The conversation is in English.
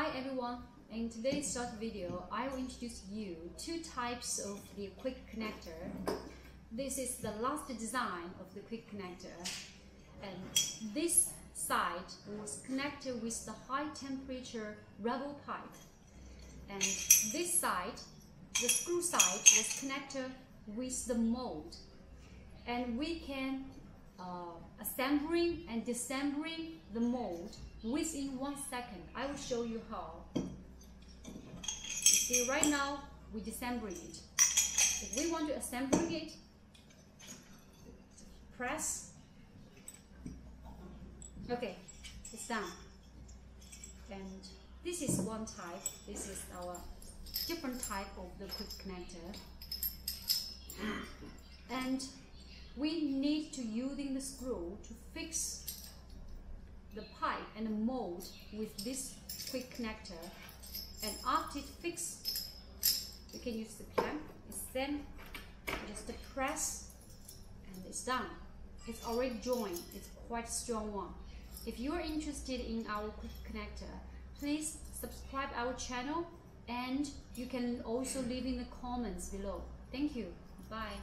Hi everyone, in today's short video I will introduce you two types of the quick connector. This is the last design of the quick connector, and this side was connected with the high temperature rubber pipe, and this side, the screw side, was connected with the mold, and we can assembling and disassembling the mold within 1 second. I will show you how. You see, right now we disassembling it. If we want to assemble it, press. Okay, it's done. And this is one type. This is our different type of the quick connector. And we need to using the screw to fix the pipe and the mold with this quick connector. And after it's fixed, we can use the clamp. It's then just press, and it's done. It's already joined. It's quite a strong one. If you are interested in our quick connector, please subscribe our channel, and you can also leave in the comments below. Thank you. Bye.